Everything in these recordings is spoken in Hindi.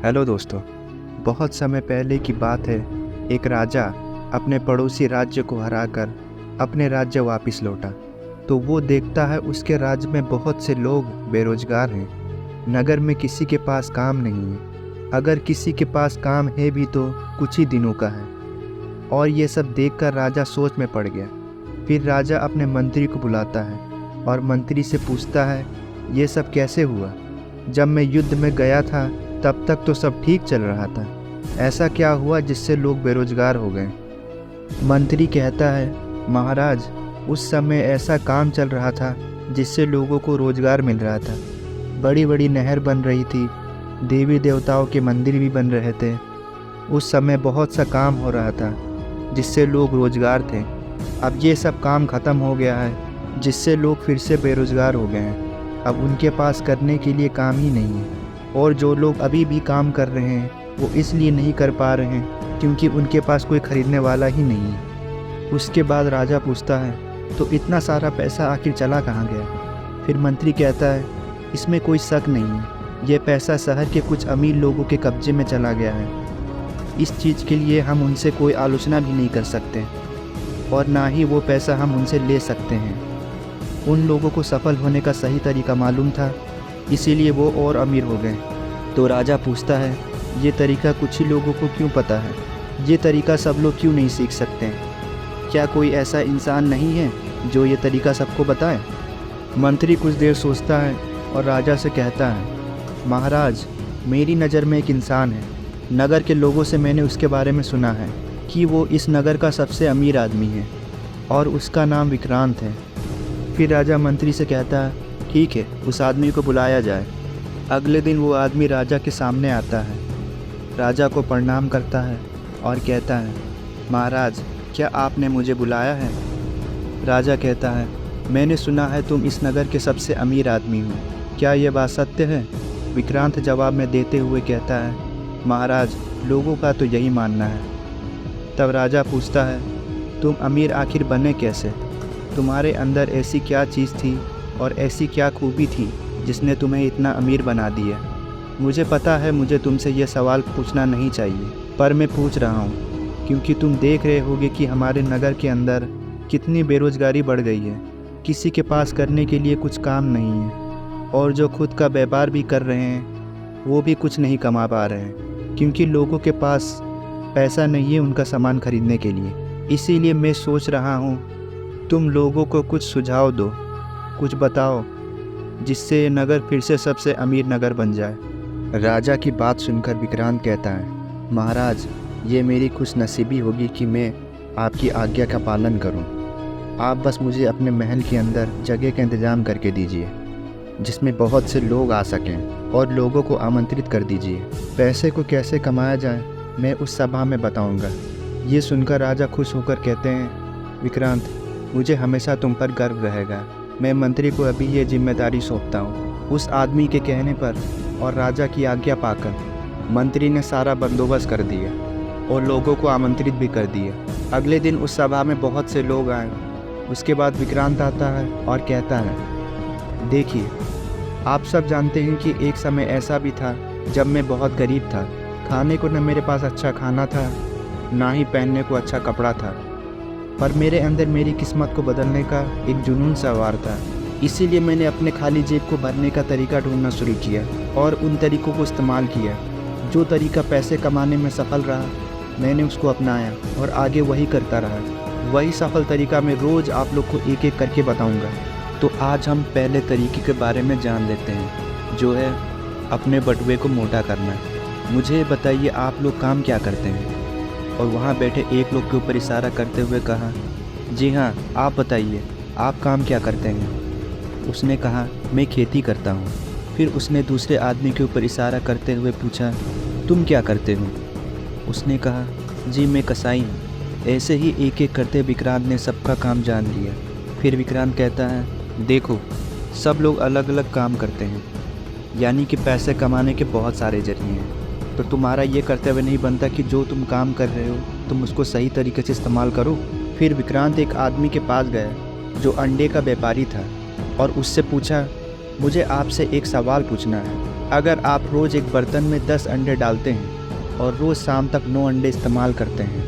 हेलो दोस्तों। बहुत समय पहले की बात है। एक राजा अपने पड़ोसी राज्य को हराकर अपने राज्य वापस लौटा। तो वो देखता है उसके राज्य में बहुत से लोग बेरोजगार हैं। नगर में किसी के पास काम नहीं है। अगर किसी के पास काम है भी तो कुछ ही दिनों का है। और ये सब देखकर राजा सोच में पड़ गया। फिर राजा अपने मंत्री को बुलाता है और मंत्री से पूछता है, ये सब कैसे हुआ? जब मैं युद्ध में गया था तब तक तो सब ठीक चल रहा था। ऐसा क्या हुआ जिससे लोग बेरोजगार हो गए? मंत्री कहता है, महाराज, उस समय ऐसा काम चल रहा था जिससे लोगों को रोजगार मिल रहा था। बड़ी बड़ी नहर बन रही थी, देवी देवताओं के मंदिर भी बन रहे थे। उस समय बहुत सा काम हो रहा था जिससे लोग रोजगार थे। अब ये सब काम ख़त्म हो गया है जिससे लोग फिर से बेरोजगार हो गए हैं। अब उनके पास करने के लिए काम ही नहीं है। और जो लोग अभी भी काम कर रहे हैं वो इसलिए नहीं कर पा रहे हैं क्योंकि उनके पास कोई ख़रीदने वाला ही नहीं है। उसके बाद राजा पूछता है, तो इतना सारा पैसा आखिर चला कहाँ गया? फिर मंत्री कहता है, इसमें कोई शक नहीं है, ये पैसा शहर के कुछ अमीर लोगों के कब्जे में चला गया है। इस चीज़ के लिए हम उनसे कोई आलोचना भी नहीं कर सकते और ना ही वो पैसा हम उनसे ले सकते हैं। उन लोगों को सफल होने का सही तरीका मालूम था, इसीलिए वो और अमीर हो गए। तो राजा पूछता है, ये तरीका कुछ ही लोगों को क्यों पता है? ये तरीका सब लोग क्यों नहीं सीख सकते? क्या कोई ऐसा इंसान नहीं है जो ये तरीका सबको बताए? मंत्री कुछ देर सोचता है और राजा से कहता है, महाराज, मेरी नज़र में एक इंसान है। नगर के लोगों से मैंने उसके बारे में सुना है कि वो इस नगर का सबसे अमीर आदमी है और उसका नाम विक्रांत है। फिर राजा मंत्री से कहता है, ठीक है, उस आदमी को बुलाया जाए। अगले दिन वो आदमी राजा के सामने आता है, राजा को प्रणाम करता है और कहता है, महाराज, क्या आपने मुझे बुलाया है? राजा कहता है, मैंने सुना है तुम इस नगर के सबसे अमीर आदमी हो, क्या ये बात सत्य है? विक्रांत जवाब में देते हुए कहता है, महाराज, लोगों का तो यही मानना है। तब राजा पूछता है, तुम अमीर आखिर बने कैसे? तुम्हारे अंदर ऐसी क्या चीज़ थी और ऐसी क्या खूबी थी जिसने तुम्हें इतना अमीर बना दिया? मुझे पता है मुझे तुमसे ये सवाल पूछना नहीं चाहिए, पर मैं पूछ रहा हूँ क्योंकि तुम देख रहे होगे कि हमारे नगर के अंदर कितनी बेरोजगारी बढ़ गई है। किसी के पास करने के लिए कुछ काम नहीं है और जो खुद का व्यापार भी कर रहे हैं वो भी कुछ नहीं कमा पा रहे हैं क्योंकि लोगों के पास पैसा नहीं है उनका सामान खरीदने के लिए। इसीलिए मैं सोच रहा हूँ तुम लोगों को कुछ सुझाव दो, कुछ बताओ जिससे ये नगर फिर से सबसे अमीर नगर बन जाए। राजा की बात सुनकर विक्रांत कहता है, महाराज, ये मेरी खुशनसीबी होगी कि मैं आपकी आज्ञा का पालन करूं। आप बस मुझे अपने महल के अंदर जगह का इंतज़ाम करके दीजिए जिसमें बहुत से लोग आ सकें और लोगों को आमंत्रित कर दीजिए। पैसे को कैसे कमाया जाए मैं उस सभा में बताऊंगा। ये सुनकर राजा खुश होकर कहते हैं, विक्रांत, मुझे हमेशा तुम पर गर्व रहेगा। मैं मंत्री को अभी ये जिम्मेदारी सौंपता हूँ। उस आदमी के कहने पर और राजा की आज्ञा पाकर मंत्री ने सारा बंदोबस्त कर दिया और लोगों को आमंत्रित भी कर दिया। अगले दिन उस सभा में बहुत से लोग आए। उसके बाद विक्रांत आता है और कहता है, देखिए, आप सब जानते हैं कि एक समय ऐसा भी था जब मैं बहुत गरीब था। खाने को न मेरे पास अच्छा खाना था, ना ही पहनने को अच्छा कपड़ा था, पर मेरे अंदर मेरी किस्मत को बदलने का एक जुनून सवार था। इसीलिए मैंने अपने खाली जेब को भरने का तरीका ढूंढना शुरू किया और उन तरीक़ों को इस्तेमाल किया। जो तरीका पैसे कमाने में सफल रहा मैंने उसको अपनाया और आगे वही करता रहा। वही सफल तरीका मैं रोज़ आप लोग को एक एक करके बताऊंगा। तो आज हम पहले तरीके के बारे में जान लेते हैं, जो है अपने बटुए को मोटा करना। मुझे बताइए, आप लोग काम क्या करते हैं? और वहाँ बैठे एक लोग के ऊपर इशारा करते हुए कहा, जी हाँ, आप बताइए, आप काम क्या करते हैं? उसने कहा, मैं खेती करता हूँ। फिर उसने दूसरे आदमी के ऊपर इशारा करते हुए पूछा, तुम क्या करते हो? उसने कहा, जी मैं कसाई हूँ। ऐसे ही एक एक करते विक्रांत ने सबका काम जान लिया। फिर विक्रांत कहता है, देखो, सब लोग अलग अलग काम करते हैं, यानी कि पैसे कमाने के बहुत सारे जरिए हैं। तो तुम्हारा ये कर्तव्य नहीं बनता कि जो तुम काम कर रहे हो तुम उसको सही तरीके से इस्तेमाल करो। फिर विक्रांत एक आदमी के पास गया जो अंडे का व्यापारी था और उससे पूछा, मुझे आपसे एक सवाल पूछना है। अगर आप रोज़ एक बर्तन में 10 अंडे डालते हैं और रोज़ शाम तक 9 अंडे इस्तेमाल करते हैं,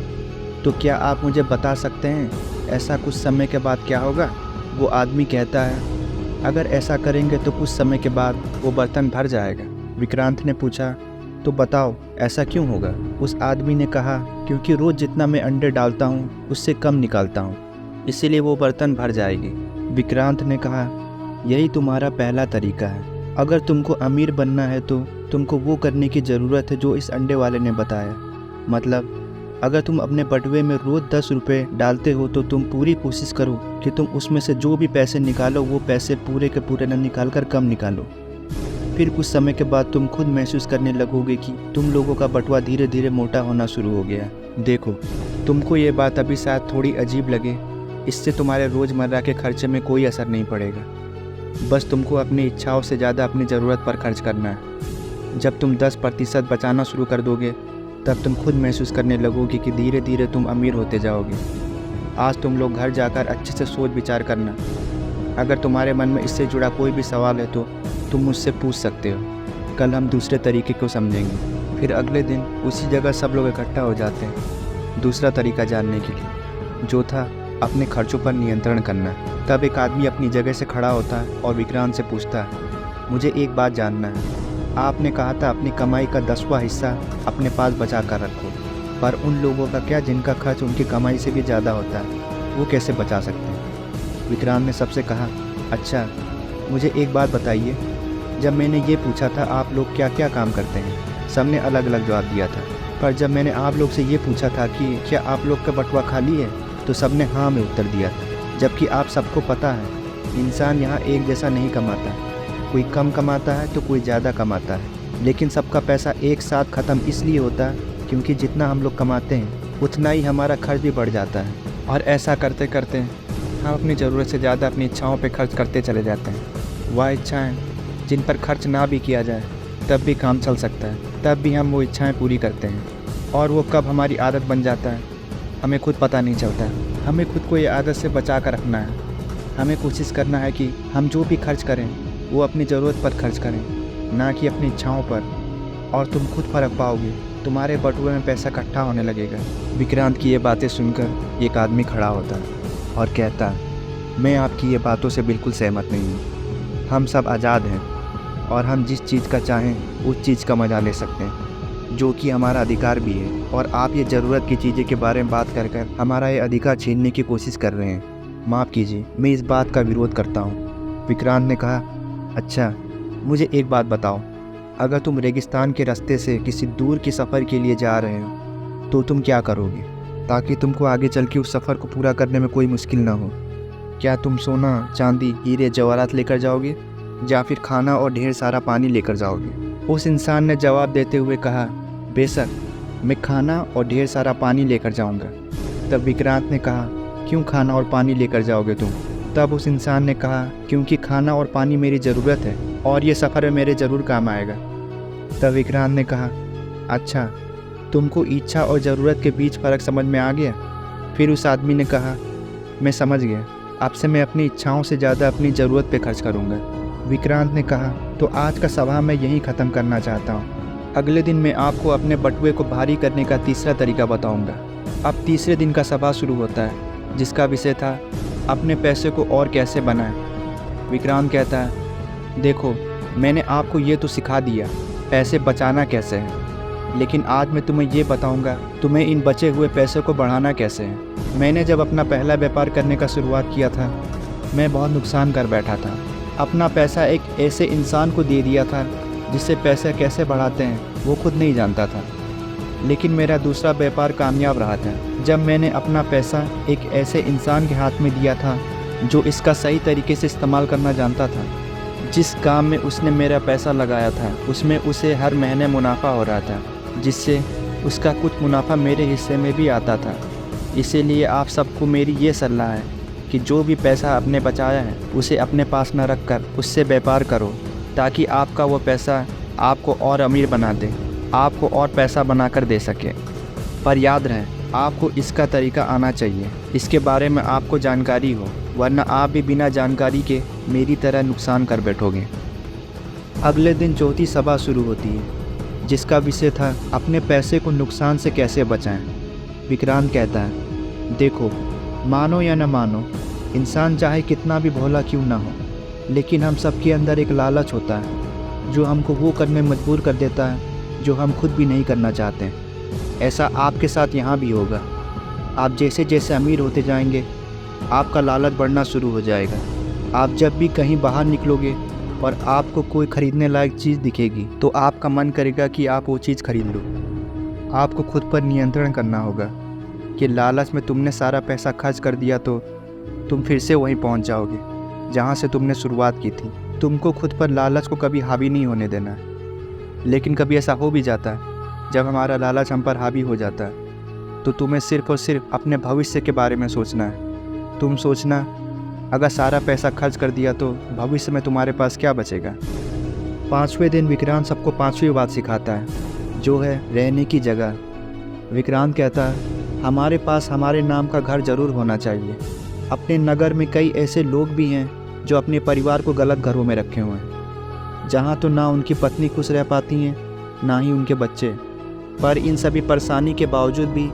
तो क्या आप मुझे बता सकते हैं ऐसा कुछ समय के बाद क्या होगा? वो आदमी कहता है, अगर ऐसा करेंगे तो कुछ समय के बाद वो बर्तन भर जाएगा। विक्रांत ने पूछा, तो बताओ ऐसा क्यों होगा? उस आदमी ने कहा, क्योंकि रोज़ जितना मैं अंडे डालता हूँ उससे कम निकालता हूँ, इसीलिए वो बर्तन भर जाएगी। विक्रांत ने कहा, यही तुम्हारा पहला तरीका है। अगर तुमको अमीर बनना है तो तुमको वो करने की ज़रूरत है जो इस अंडे वाले ने बताया। मतलब अगर तुम अपने बटुए में रोज़ 10 रुपये डालते हो तो तुम पूरी कोशिश करो कि तुम उसमें से जो भी पैसे निकालो वो पैसे पूरे के पूरे न निकाल कर कम निकालो। फिर कुछ समय के बाद तुम खुद महसूस करने लगोगे कि तुम लोगों का बटुआ धीरे धीरे मोटा होना शुरू हो गया। देखो, तुमको ये बात अभी शायद थोड़ी अजीब लगे, इससे तुम्हारे रोज़मर्रा के खर्चे में कोई असर नहीं पड़ेगा। बस तुमको अपनी इच्छाओं से ज़्यादा अपनी ज़रूरत पर खर्च करना है। जब तुम 10% बचाना शुरू कर दोगे तब तुम खुद महसूस करने लगोगे कि धीरे धीरे तुम अमीर होते जाओगे। आज तुम लोग घर जाकर अच्छे से सोच विचार करना। अगर तुम्हारे मन में इससे जुड़ा कोई भी सवाल है तो तुम मुझसे पूछ सकते हो। कल हम दूसरे तरीके को समझेंगे। फिर अगले दिन उसी जगह सब लोग इकट्ठा हो जाते हैं दूसरा तरीका जानने के लिए, जो था अपने खर्चों पर नियंत्रण करना। तब एक आदमी अपनी जगह से खड़ा होता है और विक्रांत से पूछता है, मुझे एक बात जानना है। आपने कहा था अपनी कमाई का 10वां हिस्सा अपने पास बचा कर रखो, पर उन लोगों का क्या जिनका खर्च उनकी कमाई से भी ज़्यादा होता है, वो कैसे बचा सकते हैं? विक्रांत ने सबसे कहा, अच्छा मुझे एक बात बताइए, जब मैंने ये पूछा था आप लोग क्या क्या काम करते हैं, सबने अलग अलग जवाब दिया था। पर जब मैंने आप लोग से ये पूछा था कि क्या आप लोग का बटुआ खाली है, तो सबने हाँ में उत्तर दिया था। जबकि आप सबको पता है इंसान यहाँ एक जैसा नहीं कमाता, कोई कम कमाता है तो कोई ज़्यादा कमाता है, लेकिन सबका पैसा एक साथ ख़त्म इसलिए होता है क्योंकि जितना हम लोग कमाते हैं उतना ही हमारा खर्च भी बढ़ जाता है। और ऐसा करते करते हम अपनी ज़रूरत से ज़्यादा अपनी इच्छाओं पे खर्च करते चले जाते हैं। वह इच्छाएँ जिन पर खर्च ना भी किया जाए तब भी काम चल सकता है, तब भी हम वो इच्छाएँ पूरी करते हैं। और वो कब हमारी आदत बन जाता है हमें खुद पता नहीं चलता। हमें खुद को ये आदत से बचा कर रखना है। हमें कोशिश करना है कि हम जो भी खर्च करें वो अपनी ज़रूरत पर खर्च करें, ना कि अपनी इच्छाओं पर। और तुम खुद फ़र्क पाओगे, तुम्हारे बटुए में पैसा इकट्ठा होने लगेगा। विक्रांत की ये बातें सुनकर एक आदमी खड़ा होता है और कहता है, मैं आपकी ये बातों से बिल्कुल सहमत नहीं हूँ। हम सब आज़ाद हैं और हम जिस चीज़ का चाहें उस चीज़ का मज़ा ले सकते हैं, जो कि हमारा अधिकार भी है। और आप ये ज़रूरत की चीज़ें के बारे में बात कर हमारा ये अधिकार छीनने की कोशिश कर रहे हैं। माफ़ कीजिए, मैं इस बात का विरोध करता हूँ। विक्रांत ने कहा, अच्छा मुझे एक बात बताओ, अगर तुम रेगिस्तान के रास्ते से किसी दूर के सफ़र के लिए जा रहे हो तो तुम क्या करोगे, ताकि तुमको आगे चल के उस सफ़र को पूरा करने में कोई मुश्किल ना हो? क्या तुम सोना, चांदी, हीरे जवाहरात लेकर जाओगे या फिर खाना और ढेर सारा पानी लेकर जाओगे? उस इंसान ने जवाब देते हुए कहा, बेशक मैं खाना और ढेर सारा पानी लेकर जाऊंगा। तब विक्रांत ने कहा, क्यों खाना और पानी लेकर जाओगे तुम? तब उस इंसान ने कहा, क्योंकि खाना और पानी मेरी ज़रूरत है और ये सफ़र में मेरे ज़रूर काम आएगा। तब विक्रांत ने कहा, अच्छा तुमको इच्छा और ज़रूरत के बीच फ़र्क समझ में आ गया? फिर उस आदमी ने कहा, मैं समझ गया, अब से मैं अपनी इच्छाओं से ज़्यादा अपनी ज़रूरत पे खर्च करूँगा। विक्रांत ने कहा, तो आज का सभा मैं यहीं ख़त्म करना चाहता हूँ। अगले दिन मैं आपको अपने बटुए को भारी करने का तीसरा तरीका बताऊँगा। अब तीसरे दिन का सभा शुरू होता है, जिसका विषय था अपने पैसे को और कैसे बनाएं। विक्रांत कहता है, देखो मैंने आपको ये तो सिखा दिया पैसे बचाना कैसे है, लेकिन आज मैं तुम्हें ये बताऊंगा तुम्हें इन बचे हुए पैसे को बढ़ाना कैसे है। मैंने जब अपना पहला व्यापार करने का शुरुआत किया था मैं बहुत नुकसान कर बैठा था। अपना पैसा एक ऐसे इंसान को दे दिया था जिससे पैसे कैसे बढ़ाते हैं वो खुद नहीं जानता था। लेकिन मेरा दूसरा व्यापार कामयाब रहा था जब मैंने अपना पैसा एक ऐसे इंसान के हाथ में दिया था जो इसका सही तरीके से इस्तेमाल करना जानता था। जिस काम में उसने मेरा पैसा लगाया था उसमें उसे हर महीने मुनाफा हो रहा था, जिससे उसका कुछ मुनाफा मेरे हिस्से में भी आता था। इसीलिए आप सबको मेरी ये सलाह है कि जो भी पैसा आपने बचाया है उसे अपने पास न रख कर उससे व्यापार करो, ताकि आपका वो पैसा आपको और अमीर बना दे, आपको और पैसा बनाकर दे सके। पर याद रहे, आपको इसका तरीका आना चाहिए, इसके बारे में आपको जानकारी हो, वरना आप भी बिना जानकारी के मेरी तरह नुकसान कर बैठोगे। अगले दिन चौथी सभा शुरू होती है, जिसका विषय था अपने पैसे को नुकसान से कैसे बचाएं। विक्रांत कहता है, देखो, मानो या न मानो, इंसान चाहे कितना भी भोला क्यों ना हो, लेकिन हम सबके अंदर एक लालच होता है जो हमको वो करने मजबूर कर देता है जो हम खुद भी नहीं करना चाहते हैं। ऐसा आपके साथ यहाँ भी होगा। आप जैसे जैसे अमीर होते जाएंगे, आपका लालच बढ़ना शुरू हो जाएगा। आप जब भी कहीं बाहर निकलोगे और आपको कोई ख़रीदने लायक चीज़ दिखेगी तो आपका मन करेगा कि आप वो चीज़ खरीद लो। आपको खुद पर नियंत्रण करना होगा कि लालच में तुमने सारा पैसा खर्च कर दिया तो तुम फिर से वहीं पहुंच जाओगे जहां से तुमने शुरुआत की थी। तुमको खुद पर लालच को कभी हावी नहीं होने देना है। लेकिन कभी ऐसा हो भी जाता है, जब हमारा लालच हम पर हावी हो जाता है तो तुम्हें सिर्फ़ और सिर्फ अपने भविष्य के बारे में सोचना है। तुम सोचना, अगर सारा पैसा खर्च कर दिया तो भविष्य में तुम्हारे पास क्या बचेगा। 5वें दिन विक्रांत सबको 5वीं बात सिखाता है, जो है रहने की जगह। विक्रांत कहता है, हमारे पास हमारे नाम का घर ज़रूर होना चाहिए। अपने नगर में कई ऐसे लोग भी हैं जो अपने परिवार को गलत घरों में रखे हुए हैं, जहाँ तो ना उनकी पत्नी खुश रह पाती हैं, ना ही उनके बच्चे। पर इन सभी परेशानी के बावजूद भी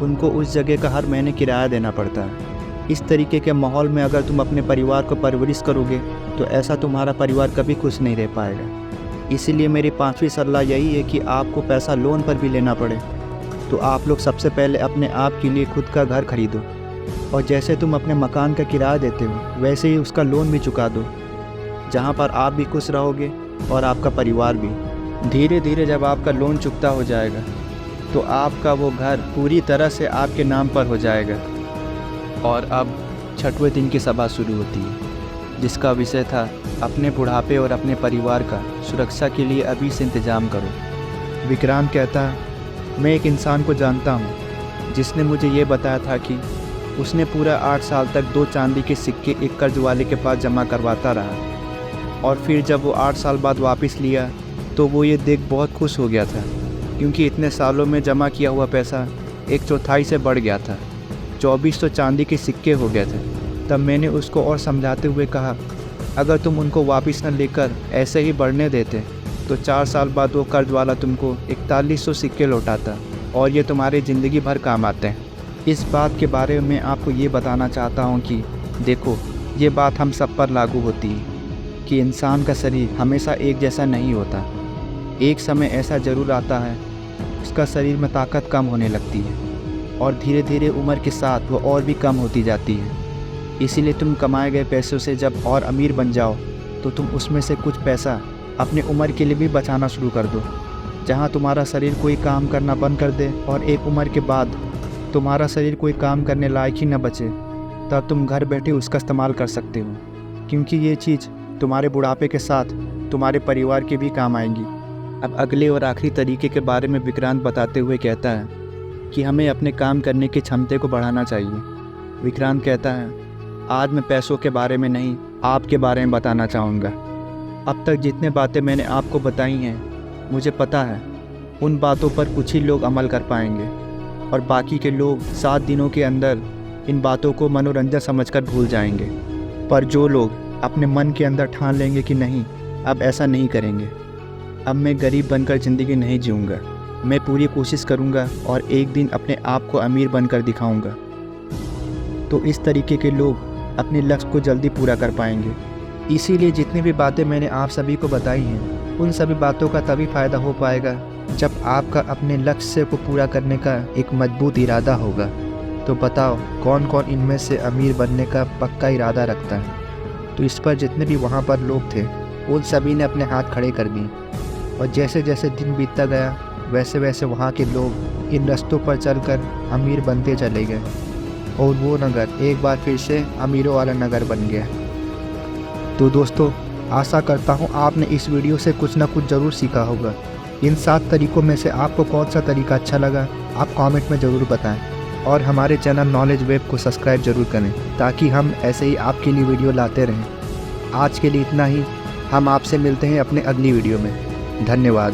उनको उस जगह का हर महीने किराया देना पड़ता है। इस तरीके के माहौल में अगर तुम अपने परिवार को परवरिश करोगे तो ऐसा तुम्हारा परिवार कभी खुश नहीं रह पाएगा। इसीलिए मेरी 5वीं सलाह यही है कि आपको पैसा लोन पर भी लेना पड़े तो आप लोग सबसे पहले अपने आप के लिए खुद का घर खरीदो, और जैसे तुम अपने मकान का किराया देते हो वैसे ही उसका लोन भी चुका दो, जहाँ पर आप भी खुश रहोगे और आपका परिवार भी। धीरे धीरे जब आपका लोन चुकता हो जाएगा तो आपका वो घर पूरी तरह से आपके नाम पर हो जाएगा। और अब 6वें दिन की सभा शुरू होती है, जिसका विषय था अपने बुढ़ापे और अपने परिवार का सुरक्षा के लिए अभी से इंतज़ाम करो। विक्रांत कहता है, मैं एक इंसान को जानता हूँ जिसने मुझे ये बताया था कि उसने पूरा 8 साल तक 2 चांदी के सिक्के एक कर्ज वाले के पास जमा करवाता रहा, और फिर जब वो 8 साल बाद वापस लिया तो वो ये देख बहुत खुश हो गया था, क्योंकि इतने सालों में जमा किया हुआ पैसा 1/4 से बढ़ गया था। 2400 चांदी के सिक्के हो गए थे। तब मैंने उसको और समझाते हुए कहा, अगर तुम उनको वापस न लेकर ऐसे ही बढ़ने देते तो 4 साल बाद वो कर्ज वाला तुमको 4100 सिक्के लौटाता, और ये तुम्हारी ज़िंदगी भर काम आते हैं। इस बात के बारे में आपको ये बताना चाहता हूँ कि देखो, ये बात हम सब पर लागू होती है कि इंसान का शरीर हमेशा एक जैसा नहीं होता। एक समय ऐसा ज़रूर आता है उसका शरीर में ताकत कम होने लगती है, और धीरे धीरे उम्र के साथ वो और भी कम होती जाती है। इसीलिए तुम कमाए गए पैसों से जब और अमीर बन जाओ तो तुम उसमें से कुछ पैसा अपने उम्र के लिए भी बचाना शुरू कर दो। जहाँ तुम्हारा शरीर कोई काम करना बंद कर दे और एक उम्र के बाद तुम्हारा शरीर कोई काम करने लायक ही न बचे, तब तुम घर बैठे उसका इस्तेमाल कर सकते हो, क्योंकि ये चीज़ तुम्हारे बुढ़ापे के साथ तुम्हारे परिवार के भी काम आएंगी। अब अगले और आखिरी तरीके के बारे में विक्रांत बताते हुए कहता है कि हमें अपने काम करने की क्षमता को बढ़ाना चाहिए। विक्रांत कहता है, आज मैं पैसों के बारे में नहीं, आपके बारे में बताना चाहूँगा। अब तक जितने बातें मैंने आपको बताई हैं, मुझे पता है उन बातों पर कुछ ही लोग अमल कर पाएंगे, और बाकी के लोग 7 दिनों के अंदर इन बातों को मनोरंजन समझकर भूल जाएंगे। पर जो लोग अपने मन के अंदर ठान लेंगे कि नहीं, अब ऐसा नहीं करेंगे, अब मैं गरीब बनकर ज़िंदगी नहीं जीऊँगा, मैं पूरी कोशिश करूँगा और एक दिन अपने आप को अमीर बनकर दिखाऊँगा, तो इस तरीके के लोग अपने लक्ष्य को जल्दी पूरा कर पाएंगे। इसीलिए जितनी भी बातें मैंने आप सभी को बताई हैं, उन सभी बातों का तभी फ़ायदा हो पाएगा जब आपका अपने लक्ष्य को पूरा करने का एक मजबूत इरादा होगा। तो बताओ, कौन कौन इनमें से अमीर बनने का पक्का इरादा रखता है? तो इस पर जितने भी वहाँ पर लोग थे उन सभी ने अपने हाथ खड़े कर दिए, और जैसे जैसे दिन बीतता गया वैसे वैसे वहाँ के लोग इन रास्तों पर चलकर अमीर बनते चले गए, और वो नगर एक बार फिर से अमीरों वाला नगर बन गया। तो दोस्तों, आशा करता हूँ आपने इस वीडियो से कुछ ना कुछ ज़रूर सीखा होगा। इन 7 तरीक़ों में से आपको कौन सा तरीका अच्छा लगा, आप कमेंट में ज़रूर बताएं, और हमारे चैनल नॉलेज वेब को सब्सक्राइब ज़रूर करें ताकि हम ऐसे ही आपके लिए वीडियो लाते रहें। आज के लिए इतना ही, हम आपसे मिलते हैं अपने अगली वीडियो में। धन्यवाद।